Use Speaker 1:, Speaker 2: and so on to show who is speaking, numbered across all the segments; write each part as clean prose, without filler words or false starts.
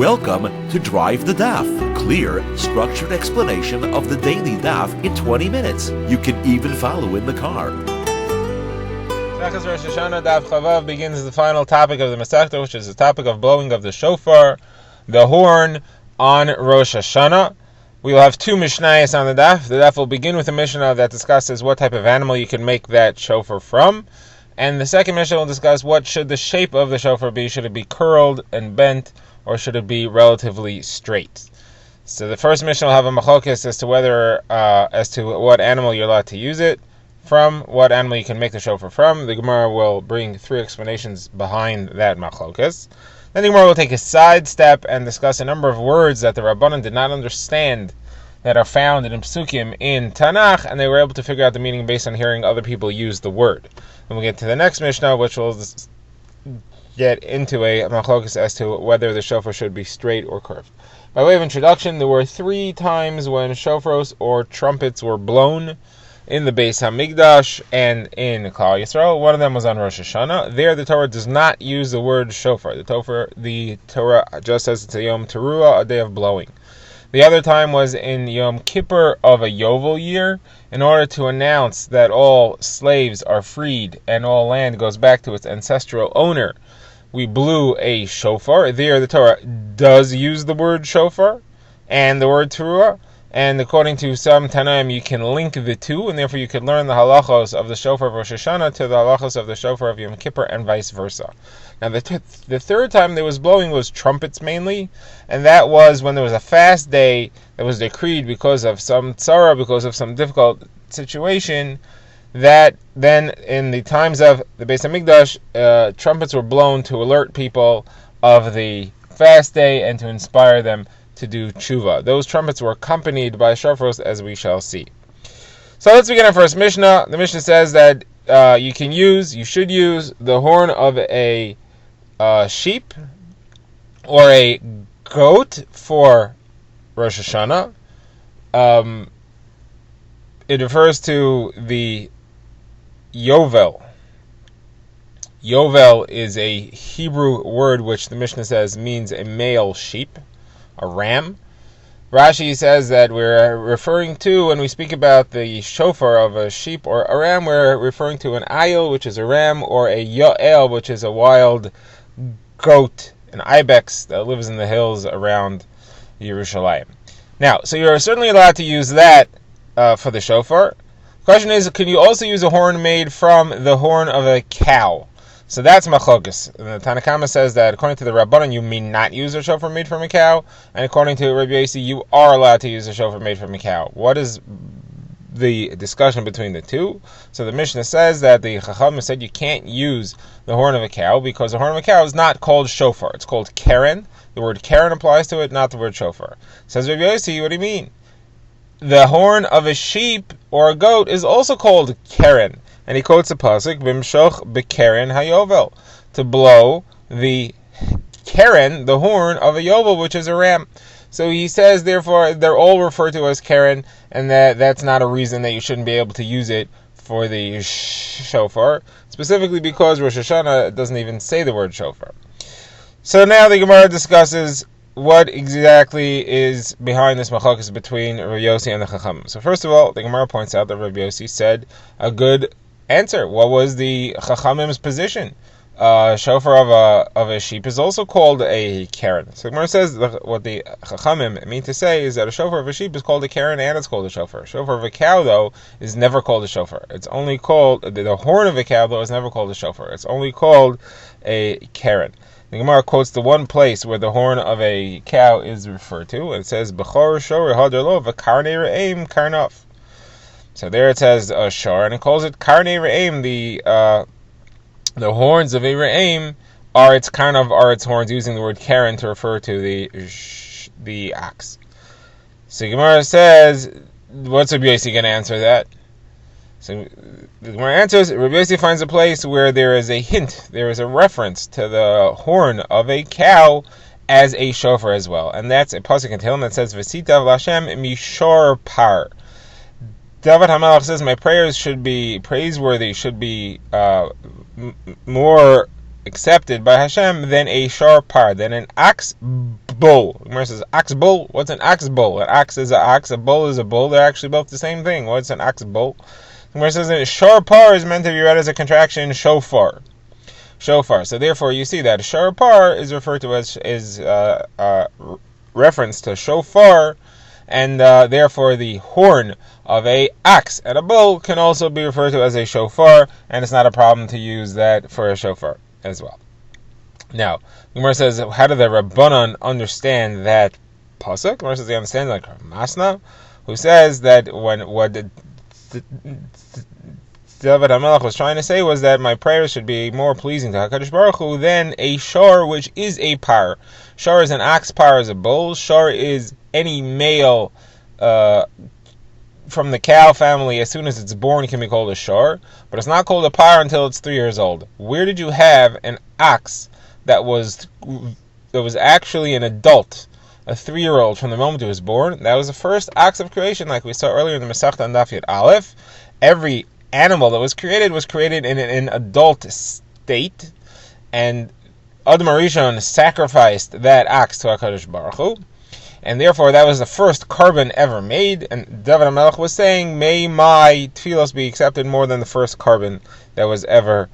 Speaker 1: Welcome to Drive the Daf, clear, structured explanation of the daily Daf in 20 minutes. You can even follow in the car.
Speaker 2: Rosh Hashana Daf Chavav begins the final topic of the Masechta, which is the topic of blowing of the shofar, the horn, on Rosh Hashana. We will have two Mishnayos on the Daf. The Daf will begin with a Mishnah that discusses what type of animal you can make that shofar from. And the second Mishnah will discuss what should the shape of the shofar be. Should it be curled and bent, or should it be relatively straight? So the first Mishnah will have a machokes as to whether, as to what animal you're allowed to use it from, what animal you can make the shofar from. The Gemara will bring three explanations behind that machokes. Then the Gemara will take a side step and discuss a number of words that the Rabbanan did not understand that are found in Psukim in Tanakh, and they were able to figure out the meaning based on hearing other people use the word. Then we'll get to the next Mishnah, which will get into a machlokas as to whether the shofar should be straight or curved. By way of introduction, there were 3 times when shofaros or trumpets were blown in the Beis Hamikdash and in Klal Yisrael. One of them was on Rosh Hashana. There, the Torah does not use the word shofar. The Torah just says it's a Yom Teruah, a day of blowing. The other time was in Yom Kippur of a Yovel year, in order to announce that all slaves are freed and all land goes back to its ancestral owner. We blew a shofar. There, the Torah does use the word shofar and the word teruah. And according to some Tanaim, you can link the two, and therefore you could learn the halachos of the shofar of Rosh Hashanah to the halachos of the shofar of Yom Kippur, and vice versa. Now, the third time there was blowing was trumpets mainly, and that was when there was a fast day that was decreed because of some tzara, because of some difficult situation, that then in the times of the Beis Hamikdash, trumpets were blown to alert people of the fast day and to inspire them to do tshuva. Those trumpets were accompanied by shofaros, as we shall see. So let's begin our first Mishnah. The Mishnah says that you should use the horn of a sheep or a goat for Rosh Hashanah. It refers to the Yovel. Yovel is a Hebrew word which the Mishnah says means a male sheep, a ram. Rashi says that we're referring to, when we speak about the shofar of a sheep or a ram, we're referring to an ayil, which is a ram, or a yoel, which is a wild goat, an ibex that lives in the hills around Yerushalayim. Now, so you're certainly allowed to use that for the shofar. The question is, can you also use a horn made from the horn of a cow? So that's machlokas. The Tanna Kama says that according to the Rabbanan, you may not use a shofar made from a cow, and according to Rabbi Yossi, you are allowed to use a shofar made from a cow. What is the discussion between the two? So the Mishnah says that the Chacham said you can't use the horn of a cow because the horn of a cow is not called shofar. It's called keren. The word keren applies to it, not the word shofar. Says Rabbi Yossi, what do you mean? The horn of a sheep or a goat is also called keren. And he quotes a pasuk, "Bimshoch bekeren hayovel," to blow the keren, the horn of a yovel, which is a ram. So he says, therefore, they're all referred to as keren, and that's not a reason that you shouldn't be able to use it for the shofar, specifically because Rosh Hashanah doesn't even say the word shofar. So now the Gemara discusses what exactly is behind this machlokas between Rabbi Yossi and the Chacham. So first of all, the Gemara points out that Rabbi Yossi said a good answer. What was the Chachamim's position? Shofar of a sheep is also called a keren. So the Gemara says what the Chachamim mean to say is that a shofar of a sheep is called a keren and it's called a shofar. Shofar of a cow, though, is never called a shofar. It's only called, the horn of a cow, though, is never called a shofar. It's only called a keren. The Gemara quotes the one place where the horn of a cow is referred to, and it says, B'chor shor haderlo v'karnei re'im karnaf. So there it says shor, and it calls it karnei re'im. The horns of a re'im are its horns, using the word keren to refer to the ox. So Gemara says, what's Rabbi Yossi going to answer that? So the Gemara answers, Rabbi Yossi finds a place where there is a hint, there is a reference to the horn of a cow as a shofar as well. And that's a pasuk in Tehillim that says, V'sitav l'Hashem mishor par. David HaMelech says, my prayers should be praiseworthy, should be more accepted by Hashem than a shor par, than an ox bull. The Gemara says, ox bull? What's an ox bull? An ox is an ox, a bull is a bull. They're actually both the same thing. What's an ox bull? The Gemara says that shofar is meant to be read as a contraction, shofar. Shofar. So therefore, you see that shofar is referred to as reference to shofar, and therefore the horn of a ox and a bull can also be referred to as a shofar, and it's not a problem to use that for a shofar as well. Now, Gemara says, how do the Rabbanan understand that pasuk? Gemara says they understand like Masna, who says that what David HaMelech was trying to say was that my prayers should be more pleasing to HaKadosh Baruch Hu than a shor, which is a par. Shor is an ox, par is a bull. Shor is any male from the cow family. As soon as it's born, it can be called a shor, but it's not called a par until it's 3 years old. Where did you have an ox that was actually an adult, a 3-year-old, from the moment it was born? That was the first ox of creation, like we saw earlier in the Masechta Daf Yud Aleph. Every animal that was created in an adult state, and Adam Arishon sacrificed that ox to HaKadosh Baruch Hu, and therefore that was the first carbon ever made, and David HaMelech was saying, may my tefillos be accepted more than the first carbon that was ever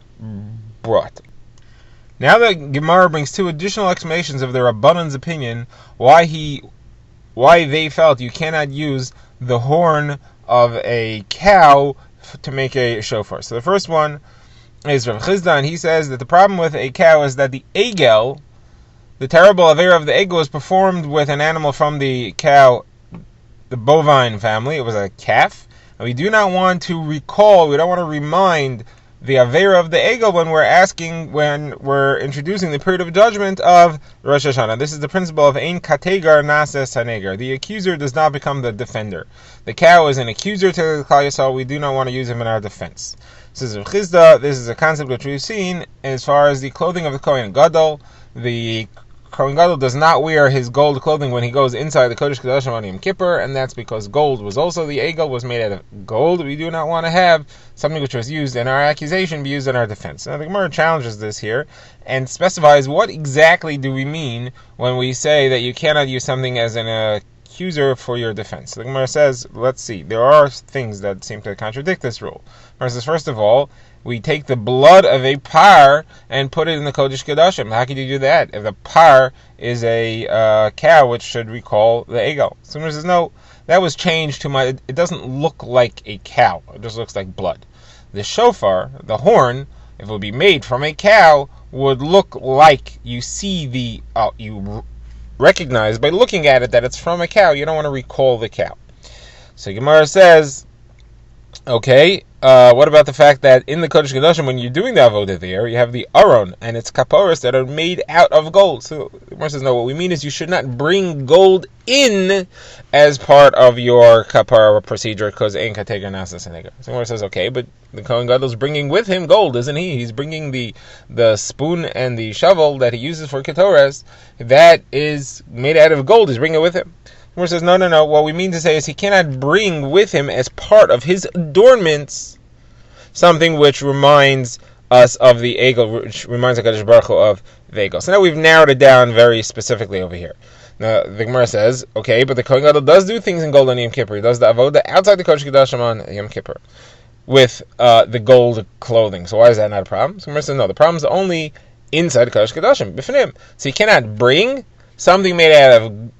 Speaker 2: brought. Now the Gemara brings 2 additional explanations of the Rabbanan's opinion, why they felt you cannot use the horn of a cow to make a shofar. So the first one is Rav Chizda, and he says that the problem with a cow is that the egel, the terrible avera of the egel, was performed with an animal from the cow, the bovine family. It was a calf, and we do not want to remind the avera of the egel when we're introducing the period of judgment of Rosh Hashana. This is the principle of ein kategar nasa sanegar. The accuser does not become the defender. The cow is an accuser to the Klal Yisrael. We do not want to use him in our defense. This is Rav Chizda. This is a concept which we've seen as far as the clothing of the Kohen Gadol. The Kohen Gadol does not wear his gold clothing when he goes inside the Kodesh Kodashim on Yom Kippur, and that's because gold was also, the egel was made out of gold. We do not want to have something which was used in our accusation be used in our defense. Now the Gemara challenges this here and specifies what exactly do we mean when we say that you cannot use something as an accuser for your defense. The Gemara says, let's see, there are things that seem to contradict this rule. The Gemara says, first of all, we take the blood of a par and put it in the Kodesh Kodashim. How can you do that if the par is a cow, which should recall the egel? So Gemara says, no, that was changed to it doesn't look like a cow. It just looks like blood. The shofar, the horn, if it would be made from a cow, would look like you see you recognize by looking at it that it's from a cow. You don't want to recall the cow. So Gemara says, okay, what about the fact that in the Kodesh Kodashim, when you're doing the avodah there, you have the aron and its kaporos that are made out of gold. So the Gemara says, no, what we mean is you should not bring gold in as part of your kapara procedure, because ein kategar nasa sanegar. So the Gemara says, okay, but the Kohen Gadol is bringing with him gold, isn't he? He's bringing the spoon and the shovel that he uses for ketores, that is made out of gold. He's bringing it with him. Where it says, no. What we mean to say is he cannot bring with him as part of his adornments something which reminds us of the egel, which reminds HaKadosh Baruch Hu of the egel. So now we've narrowed it down very specifically over here. Now the Gemara says, okay, but the Kohen Gadol does do things in gold on Yom Kippur. He does the avodah outside the Kodesh Kodashim on Yom Kippur with the gold clothing. So why is that not a problem? So the Gemara says, no, the problem is only inside the Kodesh Kodashim, b'fnim. So you cannot bring something made out of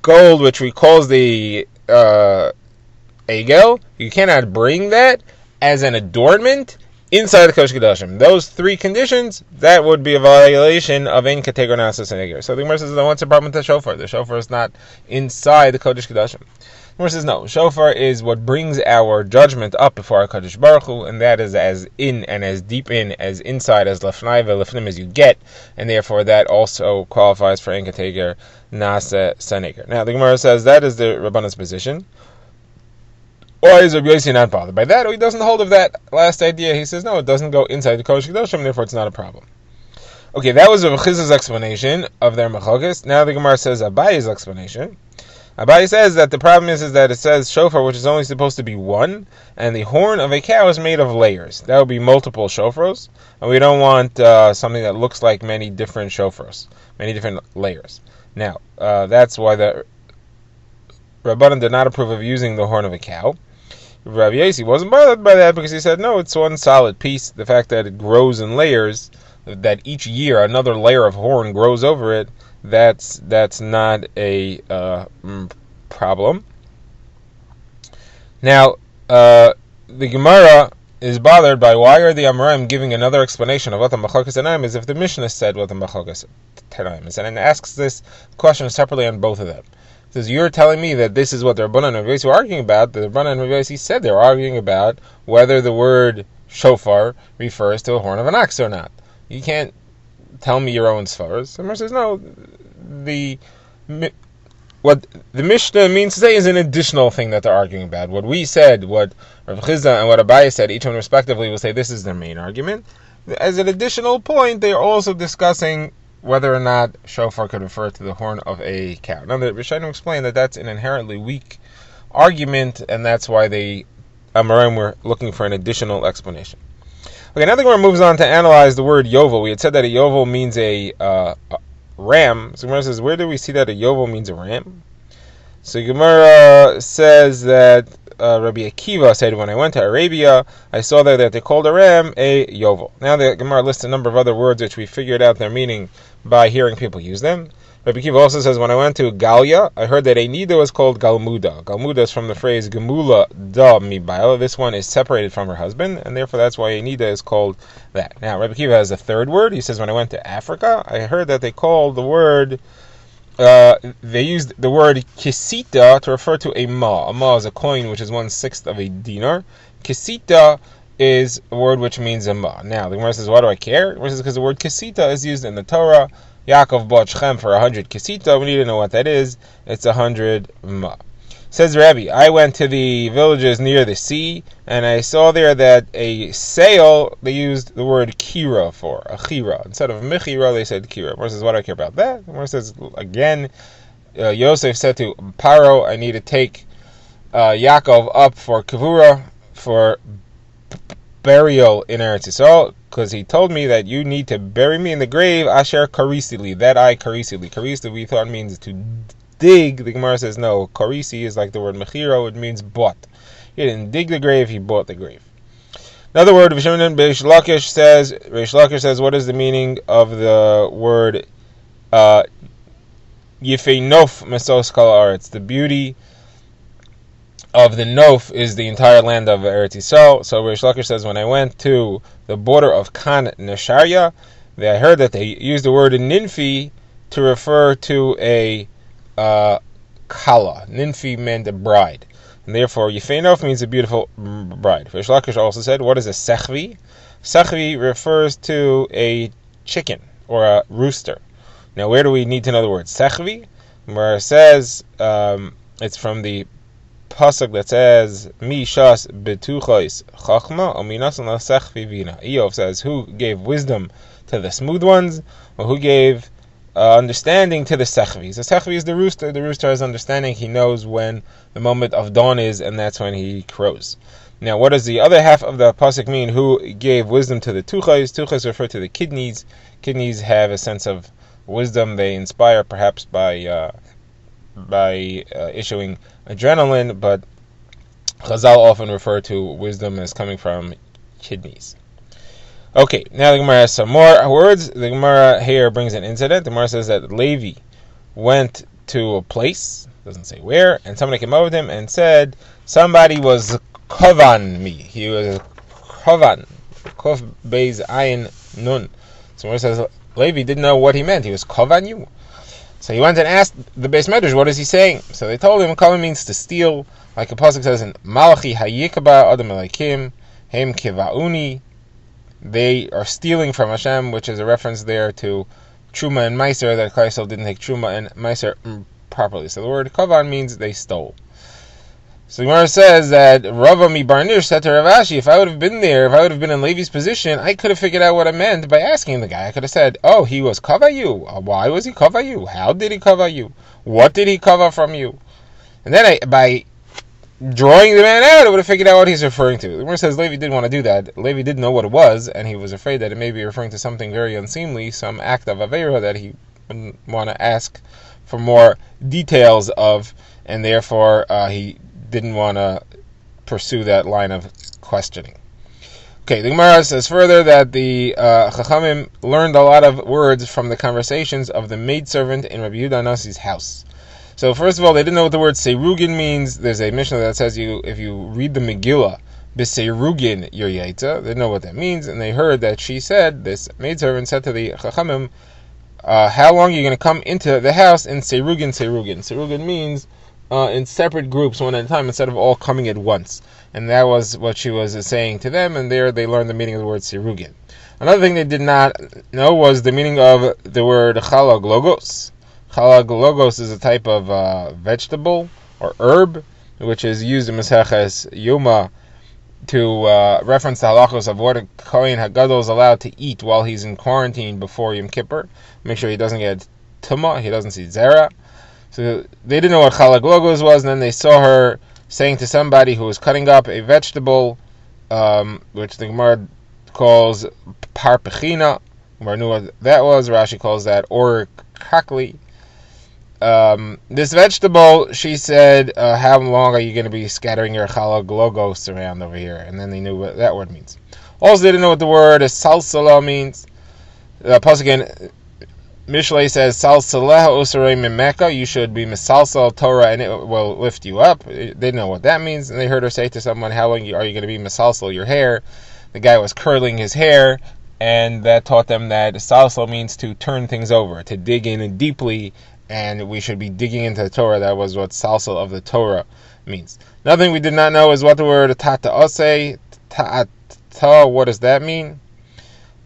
Speaker 2: gold which recalls the egel. You cannot bring that as an adornment inside the Kodesh Kodashim. Those 3 conditions, that would be a violation of ein kategar nasa sanegar. So the Gemara says, what's the problem with the shofar? The shofar is not inside the Kodesh Kodashim. The Gemara says, no, shofar is what brings our judgment up before our HaKadosh Baruch Hu, and that is as in and as deep in, as inside, as lefnai ve'lefnim as you get, and therefore that also qualifies for ein kategar nasa sanegar. Now the Gemara says that is the Rabbanan's position. Why is Rabbi Yossi not bothered by that? Or he doesn't hold of that last idea. He says, no, it doesn't go inside the Kodesh Kodashim, therefore it's not a problem. Okay, that was Rav Chizda's explanation of their machlokas. Now the Gemara says Abaye's explanation. Abaye says that the problem is that it says shofar, which is only supposed to be one, and the horn of a cow is made of layers. That would be multiple shofars, and we don't want something that looks like many different shofars, many different layers. Now, that's why the Rabbanan did not approve of using the horn of a cow. Rabbi Yossi wasn't bothered by that because he said, no, it's one solid piece. The fact that it grows in layers, that each year another layer of horn grows over it, that's not a problem. Now, the Gemara is bothered by why are the Amoraim giving another explanation of what the Machokas Tanaim is if the Mishnah said what the Machokas Tanaim is, and it asks this question separately on both of them. It says, you're telling me that this is what the Rabbanan and Rabbi Yossi were arguing about. The Rabbanan and Rabbi Yossi said they were arguing about whether the word shofar refers to a horn of an ox or not. You can't tell me your own svaras. The Gemara says, no, what the Mishnah means to say is an additional thing that they're arguing about. What we said, what Rav Chizda and what Abaye said, each one respectively will say this is their main argument. As an additional point, they are also discussing whether or not shofar could refer to the horn of a cow. Now, the Rishonim explained that that's an inherently weak argument, and that's why the Amoraim were looking for an additional explanation. Okay, now the Gemara moves on to analyze the word yovel. We had said that a yovel means a ram. So Gemara says, where do we see that a yovel means a ram? So Gemara says that Rabbi Akiva said, when I went to Arabia, I saw there that they called a ram a yovel. Now the Gemara lists a number of other words which we figured out their meaning by hearing people use them. Rabbi Akiva also says, when I went to Galia, I heard that a nida was called galmuda. Galmuda is from the phrase gemula da mibaila. This one is separated from her husband, and therefore that's why a nida is called that. Now Rabbi Akiva has a third word. He says, when I went to Africa, I heard that they called the word they used the word kisita to refer to a ma. A ma is a coin which is 1/6 of a dinar. Kisita is a word which means a ma. Now the Gemara says, why do I care? The Gemara says, because the word kisita is used in the Torah. Yaakov bought Shechem for 100 kisita. We need to know what that is. It's 100 ma. Says Rabbi, I went to the villages near the sea, and I saw there that a sail, they used the word kira for, a chira. Instead of mechira, they said kira. Gemara says, why do I care about that? Gemara says, again, Yosef said to Paro, I need to take Yaakov up for kavura, for burial in Eretz Yisrael, because he told me that you need to bury me in the grave, asher karisili, that I karisili. Karisili we thought means to dig. The Gemara says no. Karisi is like the word mechiro. It means bought. He didn't dig the grave. He bought the grave. Another word, Reish Lakish says, what is the meaning of the word Yifei Nof Mesos Kol Haaretz? The beauty of the Nof is the entire land of Eretz Yisrael. So Reish Lakish says, when I went to the border of Kan Nesharia, I heard that they used the word Ninfi to refer to a kala. Ninfi meant a bride, and therefore Yifei Nof means a beautiful bride. Reish Lakish also said, what is a sechvi? Sechvi refers to a chicken or a rooster. Now, where do we need to know the word sechvi? Where it says, it's from the pasuk that says, Mi shas betuchos chachma ominasan la sechvi vina. Eov says, who gave wisdom to the smooth ones, or who gave understanding to the sechvi. So sechvi is the rooster. The rooster has understanding. He knows when the moment of dawn is, and that's when he crows. Now, what does the other half of the pasuk mean? Who gave wisdom to the tuchos? Tuchos refer to the kidneys. Kidneys have a sense of wisdom. They inspire, perhaps by issuing adrenaline, but Chazal often refer to wisdom as coming from kidneys. Okay, now the Gemara has some more words. The Gemara here brings an incident. The Gemara says that Levi went to a place, doesn't say where, and somebody came over with him and said, somebody was kovan me. He was kovan. Kof beis ayin nun. So Gemara says Levi didn't know what he meant. He was kovan you. So he went and asked the Beis Medrash, what is he saying? So they told him, kovan means to steal, like the pasuk says in Malachi hayikaba adam elakim hem kivauni. They are stealing from Hashem, which is a reference there to Truma and Meiser, that Klal Yisrael didn't take Truma and Meiser properly. So the word kovan means they stole. So the Gemara says that Rava mi Barnir said to Rav Ashi, if I would have been there, if I would have been in Levi's position, I could have figured out what I meant by asking the guy. I could have said, oh, he was cover you. Why was he cover you? How did he cover you? What did he cover from you? And then by drawing the man out, I would have figured out what he's referring to. The Gemara says Levi didn't want to do that. Levi didn't know what it was, and he was afraid that it may be referring to something very unseemly, some act of Aveira that he and want to ask for more details of, and therefore he didn't want to pursue that line of questioning. Okay, the Gemara says further that the Chachamim learned a lot of words from the conversations of the maidservant in Rabbi Yehuda Nasi's house. So first of all, they didn't know what the word Seirugin means. There's a Mishnah that says if you read the Megillah, B'Seirugin your Yaitza, they know what that means, and they heard that she said, this maidservant said to the Chachamim, how long are you going to come into the house in Seirugin? Seirugin means in separate groups, one at a time, instead of all coming at once. And that was what she was saying to them, and there they learned the meaning of the word Sirugin. Another thing they did not know was the meaning of the word Chalag Logos. Chalag Logos is a type of vegetable or herb, which is used in Maseches Yoma to reference the halachos of what a Kohen HaGadol is allowed to eat while he's in quarantine before Yom Kippur. Make sure he doesn't get tumah, he doesn't see zera. So they didn't know what Chalag Logos was, and then they saw her saying to somebody who was cutting up a vegetable, which the Gemara calls parpechina. Gemara knew what that was. Rashi calls that or kakli. This vegetable, she said, how long are you going to be scattering your chalag logos around over here? And then they knew what that word means. Also, they didn't know what the word salsala means. Plus again, Mishlei says, Salsaleha usarei mimeka, you should be misalsal Torah and it will lift you up. They didn't know what that means, and they heard her say to someone, how long are you going to be misalsal your hair? The guy was curling his hair, and that taught them that salsal means to turn things over, to dig in deeply, and we should be digging into the Torah. That was what salsal of the Torah means. Another thing we did not know is what the word ta'atase, ta'ata, what does that mean?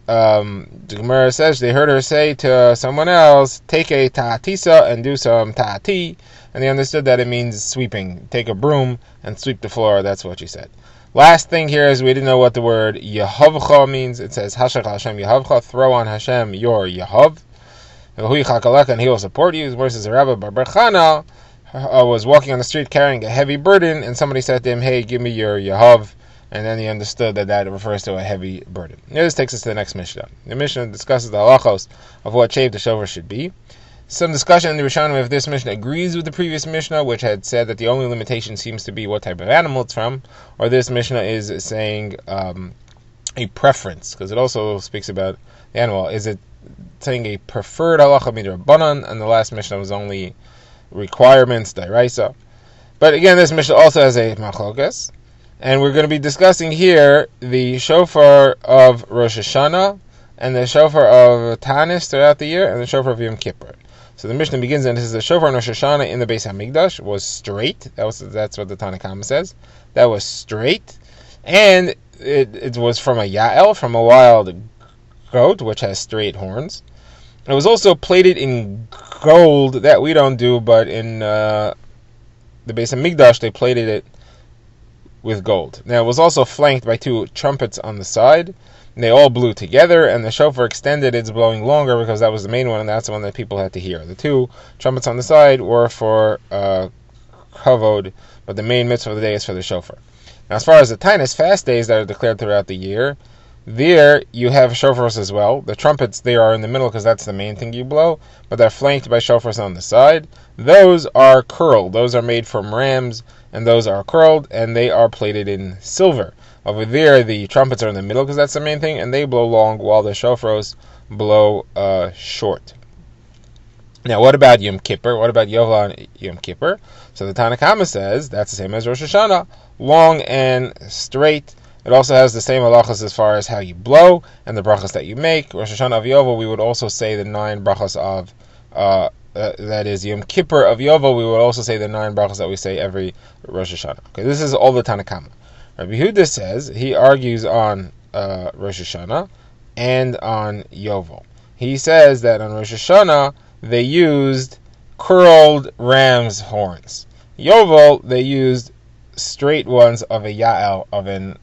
Speaker 2: The Gemara says they heard her say to someone else, take a ta'atisa and do some ta'ati, and they understood that it means sweeping. Take a broom and sweep the floor. That's what she said. Last thing here is we didn't know what the word Yehovcha means. It says Hashach Hashem Yehovcha, throw on Hashem your Yehov, and he will support you. Versus Rabbi Bar Chana was walking on the street carrying a heavy burden, and somebody said to him, hey, give me your Yehov. And then he understood that refers to a heavy burden. Now this takes us to the next Mishnah. The Mishnah discusses the halachos of what shape the shofar should be. Some discussion in the Rishonim if this Mishnah agrees with the previous Mishnah, which had said that the only limitation seems to be what type of animal it's from, or this Mishnah is saying a preference, because it also speaks about the animal. Is it saying a preferred halacha midrabanan, and the last Mishnah was only requirements, dairaisa. But again, this Mishnah also has a machlokas. And we're going to be discussing here the shofar of Rosh Hashanah and the shofar of Tanis throughout the year and the shofar of Yom Kippur. So the Mishnah begins and it says the shofar in Rosh Hashanah in the Beis HaMikdash was straight. That's what the Tanna Kama says. That was straight. And it was from a Ya'el, from a wild goat, which has straight horns. It was also plated in gold. That we don't do, but in the Beis HaMikdash they plated it with gold. Now it was also flanked by two trumpets on the side, and they all blew together, and the shofar extended its blowing longer because that was the main one, and that's the one that people had to hear. The two trumpets on the side were for kavod, but the main mitzvah of the day is for the shofar. Now as far as the Tainus fast days that are declared throughout the year, there you have shofars as well. The trumpets there are in the middle because that's the main thing you blow, but they're flanked by shofars on the side. Those are curled. Those are made from rams, and those are curled, and they are plated in silver. Over there, the trumpets are in the middle because that's the main thing, and they blow long while the shofars blow short. Now, what about Yom Kippur? What about Yovel on Yom Kippur? So the Tanna Kama says that's the same as Rosh Hashanah, long and straight. It also has the same halachas as far as how you blow and the brachas that you make. Rosh Hashanah of Yovel, we would also say the 9 brachas of that is Yom Kippur of Yovel. We would also say the 9 brachas that we say every Rosh Hashanah. Okay, this is all the Tanna Kama. Rabbi Yehuda says he argues on Rosh Hashanah and on Yovel. He says that on Rosh Hashanah they used curled ram's horns. Yovel they used straight ones of a Ya'el, of an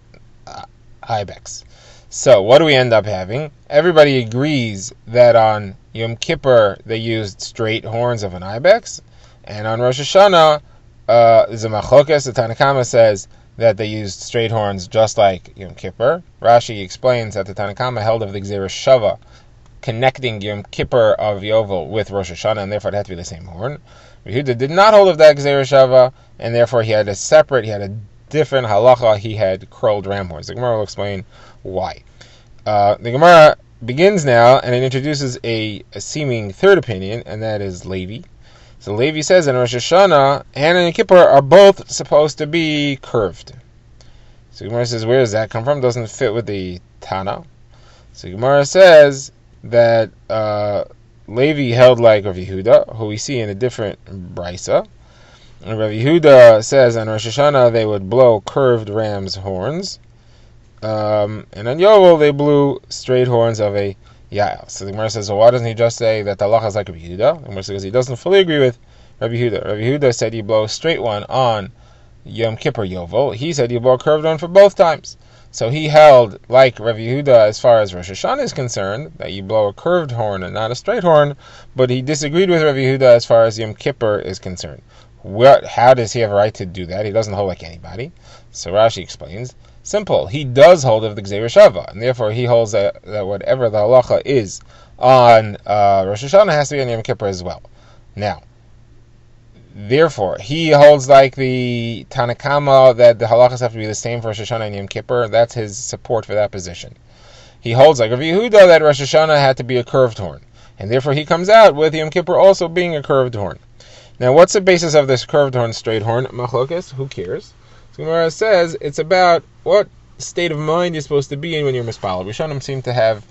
Speaker 2: ibex. So what do we end up having? Everybody agrees that on Yom Kippur they used straight horns of an ibex, and on Rosh Hashanah, Zemachokas, the Tanna Kama says that they used straight horns just like Yom Kippur. Rashi explains that the Tanna Kama held of the Gzeira Shava connecting Yom Kippur of Yovel with Rosh Hashanah, and therefore it had to be the same horn. Rabbi Yehuda did not hold of that Gzeira Shava, and therefore he had a different halacha. He had curled ram horns. The Gemara will explain why. The Gemara begins now, and it introduces a seeming third opinion, and that is Levi. So Levi says in Rosh Hashanah, Hannah and Kippur are both supposed to be curved. So Gemara says, where does that come from? Doesn't fit with the Tana. So Gemara says that Levi held like Rav Yehuda, who we see in a different brisa. And Rav Yehuda says on Rosh Hashanah they would blow curved ram's horns, and on Yovel they blew straight horns of a Yael. So the Gemara says, well, why doesn't he just say that the halacha is like Rav Yehuda? The Gemara says he doesn't fully agree with Rav Yehuda. Rav Yehuda said you blow a straight one on Yom Kippur Yovel. He said you blow a curved one for both times. So he held like Rav Yehuda as far as Rosh Hashanah is concerned, that you blow a curved horn and not a straight horn, but he disagreed with Rav Yehuda as far as Yom Kippur is concerned. How does he have a right to do that? He doesn't hold like anybody. So Rashi explains, simple, he does hold of the Gzeira Shava, and therefore he holds that whatever the halacha is on Rosh Hashanah has to be on Yom Kippur as well. Now, therefore, he holds like the Tanakama that the halachas have to be the same for Rosh Hashanah and Yom Kippur. That's his support for that position. He holds like Rav Yehuda that Rosh Hashanah had to be a curved horn, and therefore he comes out with Yom Kippur also being a curved horn. Now, what's the basis of this curved horn, straight horn? Machlokes, who cares? So Gemara says it's about what state of mind you're supposed to be in when you're mispalel. Rishonim seem to have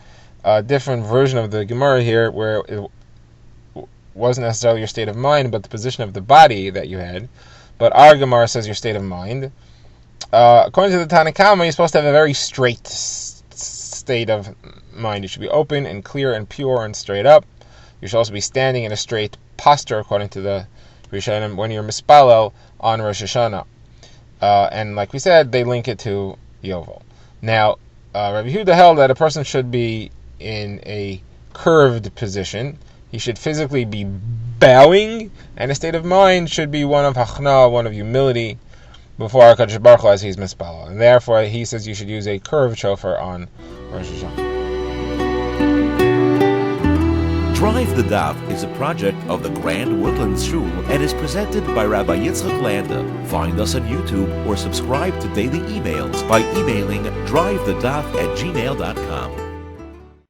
Speaker 2: a different version of the Gemara here, where it wasn't necessarily your state of mind, but the position of the body that you had. But our Gemara says your state of mind. According to the Tanakhama, you're supposed to have a very straight state of mind. You should be open and clear and pure and straight up. You should also be standing in a straight posture, according to the Rishonim, when you're mispalel on Rosh Hashanah. And like we said, they link it to Yovel. Now, Rabbi Yehuda held that a person should be in a curved position. He should physically be bowing, and a state of mind should be one of hachna, one of humility, before HaKadosh Baruch Hu as he's mispalel. And therefore, he says you should use a curved shofar on Rosh Hashanah.
Speaker 1: Drive the Daf is a project of the Grand Woodlands Shul and is presented by Rabbi Yitzchak Landa. Find us on YouTube or subscribe to daily emails by emailing drivethedaf@gmail.com.